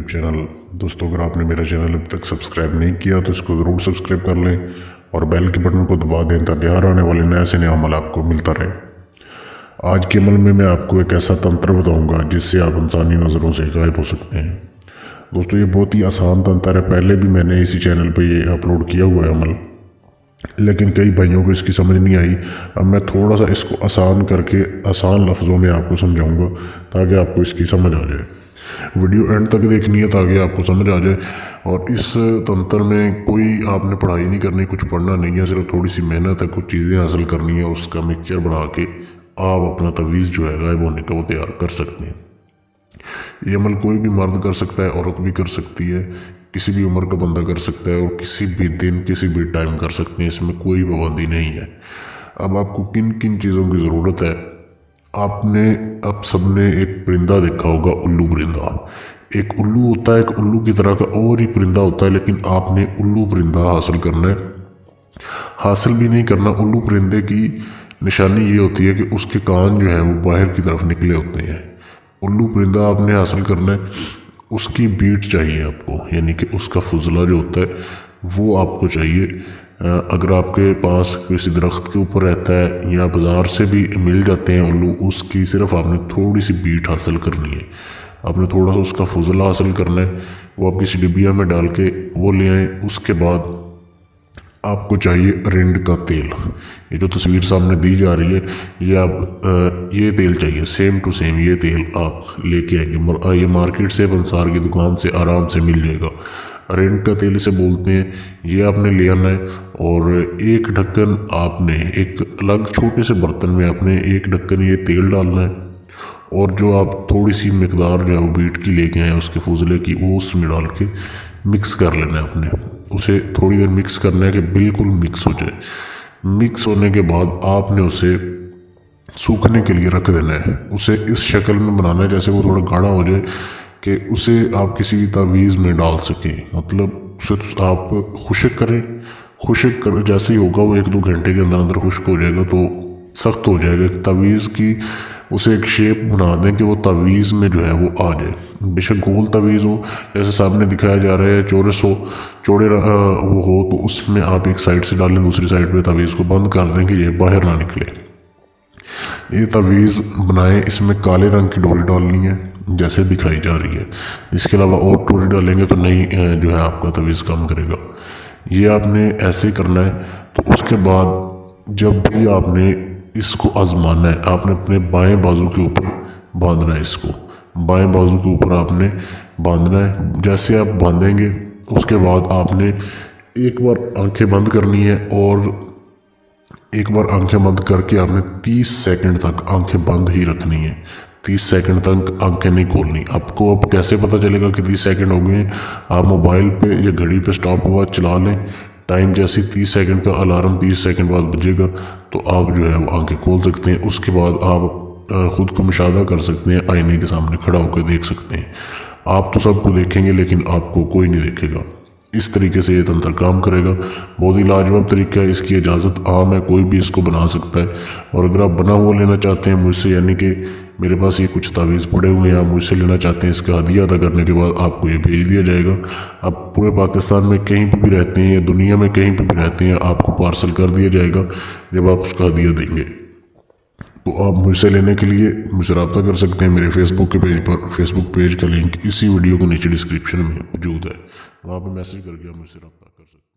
Channel. दोस्तों, अगर आपने मेरा चैनल अभी तक सब्सक्राइब नहीं किया तो इसको ज़रूर सब्सक्राइब कर लें और बेल के बटन को दबा दें ताकि हर आने वाले नए से नया अमल आपको मिलता रहे। आज के अमल में मैं आपको एक ऐसा तंत्र बताऊंगा जिससे आप इंसानी नज़रों से गायब हो सकते हैं। दोस्तों, ये बहुत ही आसान तंत्र है। पहले भी मैंने इसी चैनल पर ये अपलोड किया हुआ है अमल, लेकिन कई भाइयों को इसकी समझ नहीं आई। अब मैं थोड़ा सा इसको आसान करके आसान लफ्ज़ों में आपको समझाऊंगा ताकि आपको इसकी समझ आ जाए। वीडियो एंड तक देखनी है ताकि आपको समझ आ जाए। और इस तंत्र में कोई आपने पढ़ाई नहीं करनी, कुछ पढ़ना नहीं है, सिर्फ थोड़ी सी मेहनत है, कुछ चीज़ें हासिल करनी है, उसका मिक्सचर बना के आप अपना तवीज़ जो है गायब होने का वो तैयार कर सकते हैं। ये अमल कोई भी मर्द कर सकता है, औरत भी कर सकती है, किसी भी उम्र का बंदा कर सकता है और किसी भी दिन किसी भी टाइम कर सकते हैं। इसमें कोई पाबंदी नहीं है। अब आपको किन किन चीज़ों की ज़रूरत है? अब सबने एक परिंदा देखा होगा, उल्लू परिंदा। एक उल्लू होता है, एक उल्लू की तरह का और ही परिंदा होता है, लेकिन आपने उल्लू परिंदा हासिल करना है। हासिल भी नहीं करना, उल्लू परिंदे की निशानी ये होती है कि उसके कान जो है वो बाहर की तरफ निकले होते हैं। उल्लू परिंदा आपने हासिल करना है, उसकी बीट चाहिए आपको, यानी कि उसका फुजला जो होता है वो आपको चाहिए। अगर आपके पास किसी दरख्त के ऊपर रहता है या बाज़ार से भी मिल जाते हैं उल्लू, उसकी सिर्फ आपने थोड़ी सी बीट हासिल करनी है। आपने थोड़ा सा उसका फुजला हासिल करना है, वो आप किसी डिबिया में डाल के वो ले आएँ। उसके बाद आपको चाहिए रिंड का तेल। ये जो तस्वीर सामने दी जा रही है, ये तेल चाहिए, सेम टू सेम ये तेल आप लेके आएंगे। ये मार्केट से पंसार की दुकान से आराम से मिल जाएगा। रिंड का तेल इसे बोलते हैं। ये आपने ले आना है और एक ढक्कन आपने एक अलग छोटे से बर्तन में आपने एक ढक्कन ये तेल डालना है और जो आप थोड़ी सी मिकदार जो है वो बीट की लेके आए उसके फुजले की, वो उसमें डाल के मिक्स कर लेना है। आपने उसे थोड़ी देर मिक्स करना है कि बिल्कुल मिक्स हो जाए। मिक्स होने के बाद आपने उसे सूखने के लिए रख देना है। उसे इस शक्ल में बनाना है जैसे वो थोड़ा गाढ़ा हो जाए कि उसे आप किसी भी तावीज़ में डाल सकें। मतलब उसे आप खुश्क करें, खुश्क कर जैसे ही होगा वो 1-2 घंटे के अंदर अंदर खुश्क हो जाएगा तो सख्त हो जाएगा। तावीज़ की उसे एक शेप बना दें कि वो तावीज़ में जो है वो आ जाए। बेशक गोल तावीज़ हो, जैसे सामने दिखाया जा रहा है, चौरस हो, चौड़े वो हो, तो उसमें आप एक साइड से डालें, दूसरी साइड पे तावीज़ को बंद कर दें कि ये बाहर ना निकले। ये तावीज़ बनाएं। इसमें काले रंग की डोरी डालनी है जैसे दिखाई जा रही है। इसके अलावा और डोरी डालेंगे तो नहीं जो है आपका तावीज़ काम करेगा। ये आपने ऐसे करना है। तो उसके बाद जब भी आपने इसको आजमाना है, आपने अपने बाएं बाजू के ऊपर बांधना है। इसको बाएं बाजू के ऊपर आपने बांधना है। जैसे आप बांधेंगे उसके बाद आपने एक बार आंखें बंद करनी है और एक बार आंखें बंद करके आपने 30 सेकंड तक आंखें बंद ही रखनी है। 30 सेकंड तक आंखें नहीं खोलनी। आपको अब कैसे पता चलेगा कि 30 सेकंड हो गए? आप मोबाइल पे या घड़ी पे स्टॉप वॉच चला लें। टाइम जैसे 30 सेकंड का अलार्म 30 सेकंड बाद बजेगा तो आप जो है वो आंखें खोल सकते हैं। उसके बाद आप ख़ुद को मुशाहदा कर सकते हैं, आईने के सामने खड़ा होकर देख सकते हैं। आप तो सबको देखेंगे लेकिन आपको कोई नहीं देखेगा। इस तरीके से ये तंत्र काम करेगा। बहुत ही लाजवाब तरीका है। इसकी इजाज़त आम है, कोई भी इसको बना सकता है। और अगर आप बना हुआ लेना चाहते हैं मुझसे, यानी कि मेरे पास ये कुछ तावीज़ पड़े हुए हैं, आप मुझसे लेना चाहते हैं, इसका हदिया अदा करने के बाद आपको ये भेज दिया जाएगा। आप पूरे पाकिस्तान में कहीं पर भी रहते हैं या दुनिया में कहीं पर भी रहते हैं, आपको पार्सल कर दिया जाएगा जब आप उसका हदिया देंगे। तो आप मुझसे लेने के लिए मुझसे रब्ता कर सकते हैं मेरे फेसबुक के पेज पर। फेसबुक पेज का लिंक इसी वीडियो के नीचे डिस्क्रिप्शन में मौजूद है, वहाँ पर मैसेज करके आप मुझसे रब्ता कर सकते हैं।